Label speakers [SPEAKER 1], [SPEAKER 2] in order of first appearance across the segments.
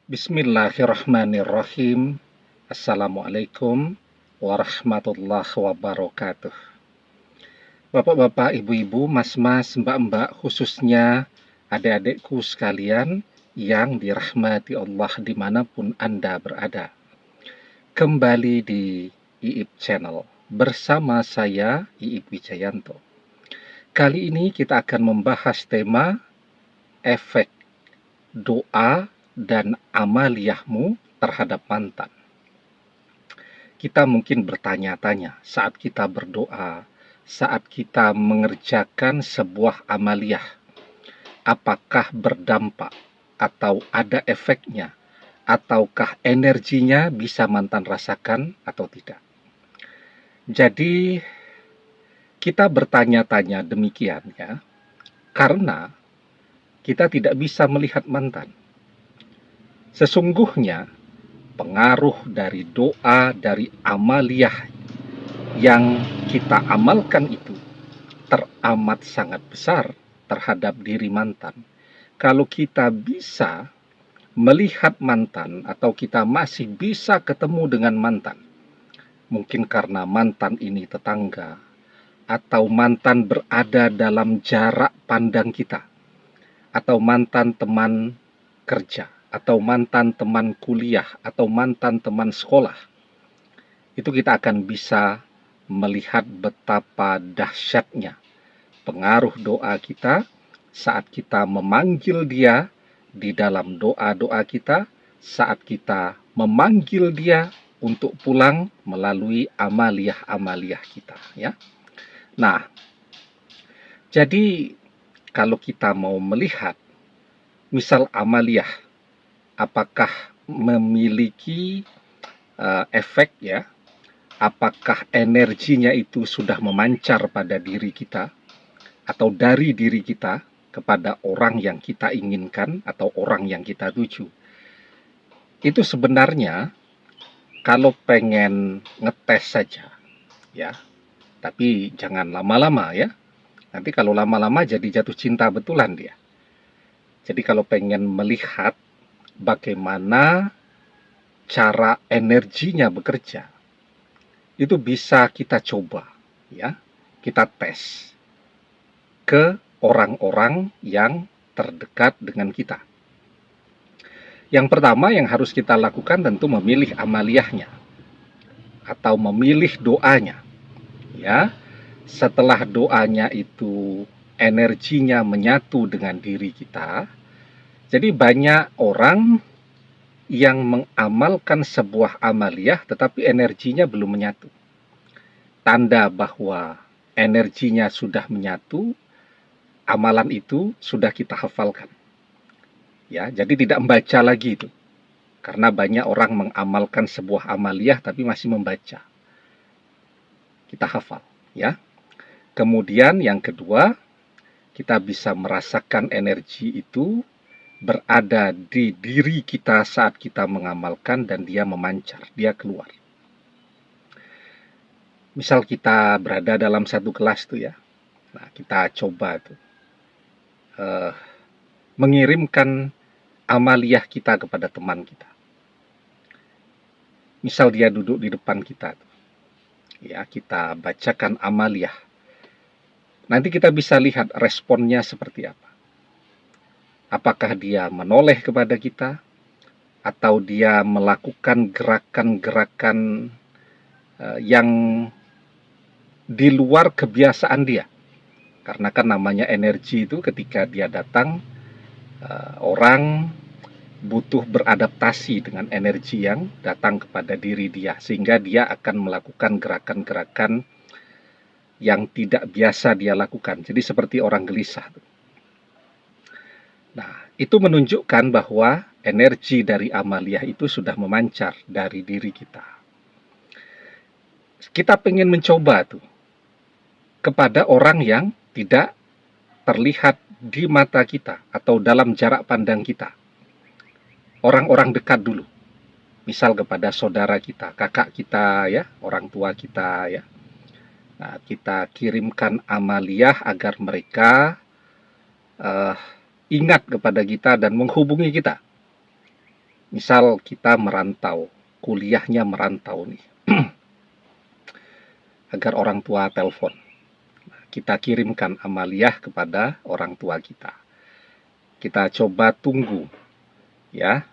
[SPEAKER 1] Bismillahirrahmanirrahim. Assalamualaikum warahmatullahi wabarakatuh. Bapak-bapak, ibu-ibu, mas-mas, mbak-mbak, khususnya adik-adikku sekalian yang dirahmati Allah dimanapun Anda berada. Kembali di Iip Channel bersama saya, Iip Wijayanto. Kali ini kita akan membahas tema efek doa dan amaliyahmu terhadap mantan. Kita mungkin bertanya-tanya saat kita berdoa, saat kita mengerjakan sebuah amaliyah, apakah berdampak atau ada efeknya, ataukah energinya bisa mantan rasakan atau tidak. Jadi kita bertanya-tanya demikian ya, karena kita tidak bisa melihat mantan. Sesungguhnya pengaruh dari doa, dari amaliyah yang kita amalkan itu teramat sangat besar terhadap diri mantan. Kalau kita bisa melihat mantan atau kita masih bisa ketemu dengan mantan, mungkin karena mantan ini tetangga atau mantan berada dalam jarak pandang kita, atau mantan teman kerja, atau mantan teman kuliah, atau mantan teman sekolah, itu kita akan bisa melihat betapa dahsyatnya pengaruh doa kita saat kita memanggil dia di dalam doa-doa kita, saat kita memanggil dia untuk pulang melalui amaliyah-amaliyah kita ya. Nah, jadi kalau kita mau melihat misal amaliyah, apakah memiliki efek ya, apakah energinya itu sudah memancar pada diri kita atau dari diri kita kepada orang yang kita inginkan atau orang yang kita tuju. Itu sebenarnya kalau pengen ngetes saja ya, tapi jangan lama-lama ya. Nanti kalau lama-lama jadi jatuh cinta betulan dia. Jadi kalau pengen melihat bagaimana cara energinya bekerja, itu bisa kita coba ya, kita tes ke orang-orang yang terdekat dengan kita. Yang pertama yang harus kita lakukan tentu memilih amaliyahnya atau memilih doanya ya. Setelah doanya itu energinya menyatu dengan diri kita, jadi banyak orang yang mengamalkan sebuah amaliyah tetapi energinya belum menyatu. Tanda bahwa energinya sudah menyatu, amalan itu sudah kita hafalkan. Ya, jadi tidak membaca lagi itu. Karena banyak orang mengamalkan sebuah amaliyah tapi masih membaca. Kita hafal, ya. Kemudian yang kedua, kita bisa merasakan energi itu berada di diri kita saat kita mengamalkan dan dia memancar, dia keluar. Misal kita berada dalam satu kelas tuh ya, nah kita coba tuh mengirimkan amaliyah kita kepada teman kita. Misal dia duduk di depan kita tuh, ya kita bacakan amaliyah. Nanti kita bisa lihat responnya seperti apa. Apakah dia menoleh kepada kita, atau dia melakukan gerakan-gerakan yang di luar kebiasaan dia. Karena kan namanya energi itu ketika dia datang, orang butuh beradaptasi dengan energi yang datang kepada diri dia, sehingga dia akan melakukan gerakan-gerakan yang tidak biasa dia lakukan. Jadi seperti orang gelisah. Nah, itu menunjukkan bahwa energi dari amaliyah itu sudah memancar dari diri kita. Kita pengen mencoba tuh kepada orang yang tidak terlihat di mata kita atau dalam jarak pandang kita. Orang-orang dekat dulu. Misal kepada saudara kita, kakak kita ya, orang tua kita ya. Nah, kita kirimkan amaliyah agar mereka ingat kepada kita dan menghubungi kita. Misal kita merantau, kuliahnya merantau nih, agar orang tua telepon. Kita kirimkan amaliyah kepada orang tua kita. Kita coba tunggu ya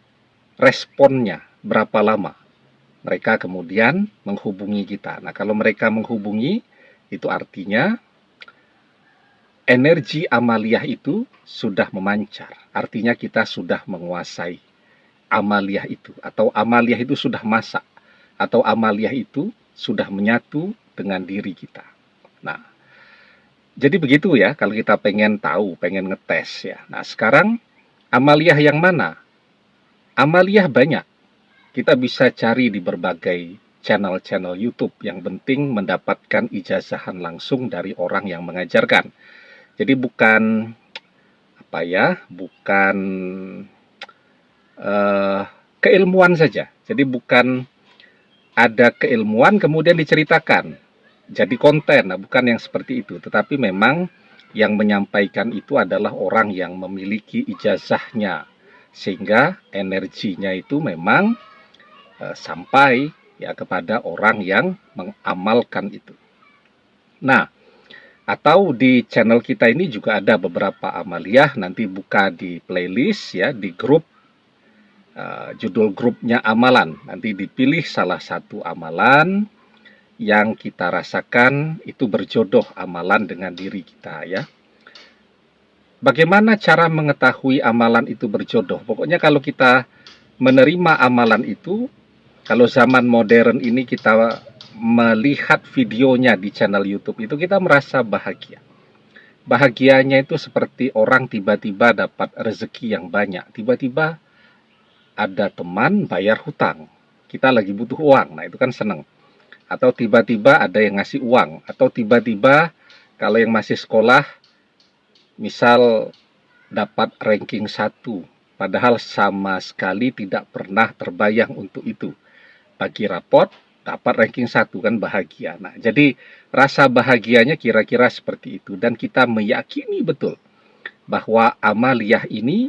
[SPEAKER 1] responnya berapa lama. Mereka kemudian menghubungi kita. Nah, kalau mereka menghubungi, itu artinya energi amaliyah itu sudah memancar. Artinya kita sudah menguasai amaliyah itu, atau amaliyah itu sudah masak, atau amaliyah itu sudah menyatu dengan diri kita. Nah, jadi begitu ya, kalau kita pengen tahu, pengen ngetes ya. Nah, sekarang amaliyah yang mana? Amaliyah banyak. Kita bisa cari di berbagai channel-channel YouTube. Yang penting mendapatkan ijazahan langsung dari orang yang mengajarkan. Jadi bukan bukan keilmuan saja. Jadi bukan ada keilmuan kemudian diceritakan jadi konten. Nah, bukan yang seperti itu. Tetapi memang yang menyampaikan itu adalah orang yang memiliki ijazahnya, sehingga energinya itu memang sampai ya kepada orang yang mengamalkan itu. Nah, atau di channel kita ini juga ada beberapa amaliyah, nanti buka di playlist ya, di grup, judul grupnya amalan. Nanti dipilih salah satu amalan yang kita rasakan itu berjodoh amalan dengan diri kita ya. Bagaimana cara mengetahui amalan itu berjodoh? Pokoknya kalau kita menerima amalan itu, kalau zaman modern ini kita melihat videonya di channel YouTube itu, kita merasa bahagia. Bahagianya itu seperti orang tiba-tiba dapat rezeki yang banyak. Tiba-tiba ada teman bayar hutang. Kita lagi butuh uang, nah itu kan seneng. Atau tiba-tiba ada yang ngasih uang. Atau tiba-tiba kalau yang masih sekolah, misal dapat ranking 1. Padahal sama sekali tidak pernah terbayang untuk itu. Bagi rapot, dapat ranking 1 kan bahagia. Nah, jadi rasa bahagianya kira-kira seperti itu. Dan kita meyakini betul bahwa amaliyah ini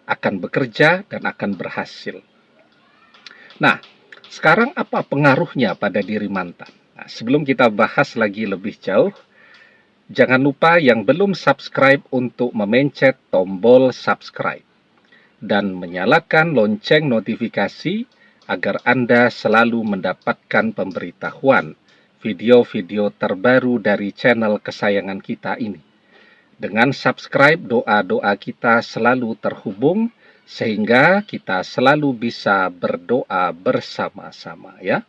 [SPEAKER 1] akan bekerja dan akan berhasil. Nah, sekarang apa pengaruhnya pada diri mantan? Nah, sebelum kita bahas lagi lebih jauh, jangan lupa yang belum subscribe untuk memencet tombol subscribe dan menyalakan lonceng notifikasi agar Anda selalu mendapatkan pemberitahuan video-video terbaru dari channel kesayangan kita ini. Dengan subscribe, doa-doa kita selalu terhubung sehingga kita selalu bisa berdoa bersama-sama ya.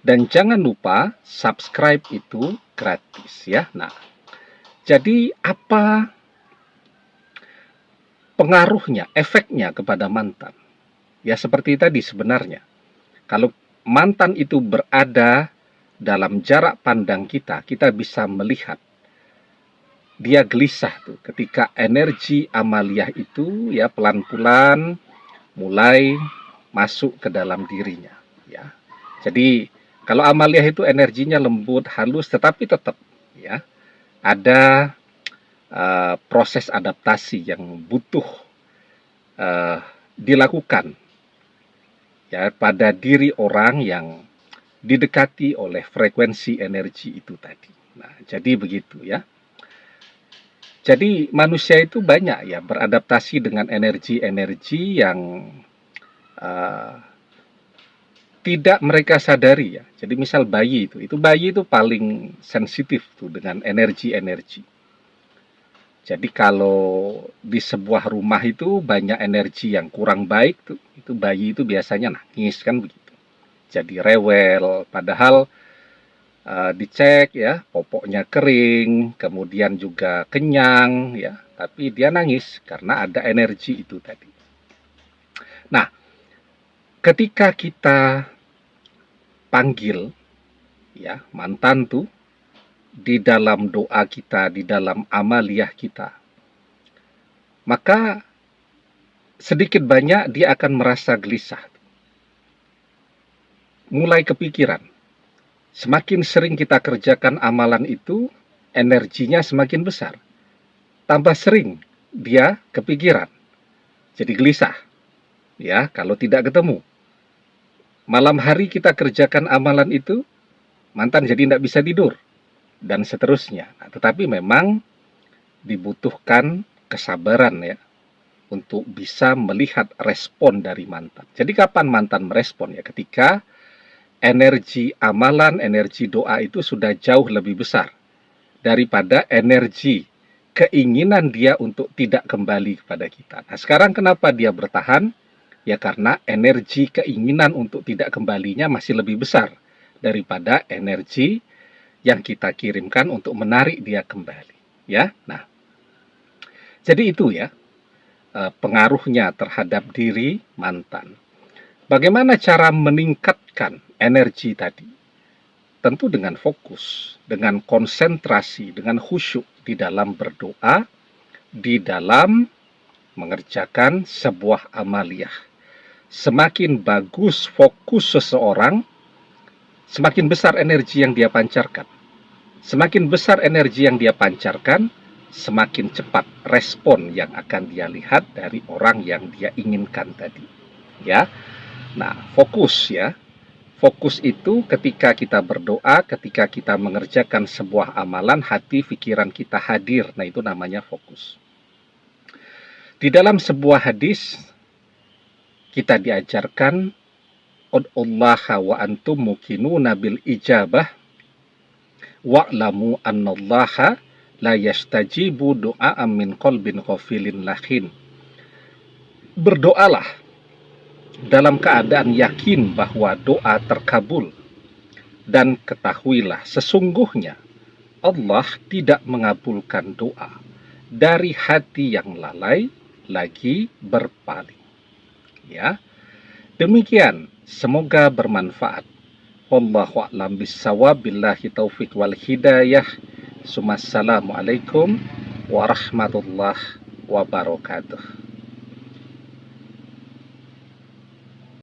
[SPEAKER 1] Dan jangan lupa subscribe itu gratis ya. Nah, jadi apa pengaruhnya, efeknya kepada mantan? Ya seperti tadi sebenarnya. Kalau mantan itu berada dalam jarak pandang kita, kita bisa melihat dia gelisah tuh ketika energi amaliyah itu ya pelan-pelan mulai masuk ke dalam dirinya ya. Jadi kalau amaliyah itu energinya lembut, halus, tetapi tetap ya ada proses adaptasi yang butuh dilakukan ya pada diri orang yang didekati oleh frekuensi energi itu tadi. Nah, jadi begitu ya. Jadi manusia itu banyak ya beradaptasi dengan energi-energi yang tidak mereka sadari ya. Jadi misal bayi itu bayi itu paling sensitif tuh dengan energi-energi. Jadi kalau di sebuah rumah itu banyak energi yang kurang baik tuh, itu bayi itu biasanya nangis kan begitu. Jadi rewel, padahal dicek ya, popoknya kering, kemudian juga kenyang ya, tapi dia nangis karena ada energi itu tadi. Nah, ketika kita panggil ya mantan tuh di dalam doa kita, di dalam amaliyah kita, maka sedikit banyak dia akan merasa gelisah. Mulai kepikiran. Semakin sering kita kerjakan amalan itu, energinya semakin besar. Tambah sering dia kepikiran, jadi gelisah. ya, kalau tidak ketemu. Malam hari kita kerjakan amalan itu, mantan jadi tidak bisa tidur, dan seterusnya. Nah, tetapi memang dibutuhkan kesabaran ya, untuk bisa melihat respon dari mantan. Jadi kapan mantan merespon ya? Ketika energi amalan, energi doa itu sudah jauh lebih besar daripada energi keinginan dia untuk tidak kembali kepada kita. Nah, sekarang kenapa dia bertahan? Ya karena energi keinginan untuk tidak kembalinya masih lebih besar daripada energi yang kita kirimkan untuk menarik dia kembali. Ya, nah, jadi itu ya pengaruhnya terhadap diri mantan. Bagaimana cara meningkatkan energi tadi? Tentu dengan fokus, dengan konsentrasi, dengan khusyuk di dalam berdoa, di dalam mengerjakan sebuah amaliyah. Semakin bagus fokus seseorang, semakin besar energi yang dia pancarkan. Semakin besar energi yang dia pancarkan, semakin cepat respon yang akan dia lihat dari orang yang dia inginkan tadi. Ya, nah fokus ya. Fokus itu ketika kita berdoa, ketika kita mengerjakan sebuah amalan, hati, pikiran kita hadir. Nah, itu namanya fokus. Di dalam sebuah hadis, kita diajarkan, Ud'ullaha wa antum muqinuna bil ijabah, wa'lamu annallaha la yastajibu du'a'am min qalbin ghafilin lahin. Berdoalah dalam keadaan yakin bahwa doa terkabul, dan ketahuilah sesungguhnya Allah tidak mengabulkan doa dari hati yang lalai lagi berpaling. Ya, demikian. Semoga bermanfaat. Wallahu a'lam bissawab. Billahi taufiq wal hidayah. Assalamualaikum warahmatullahi wabarakatuh.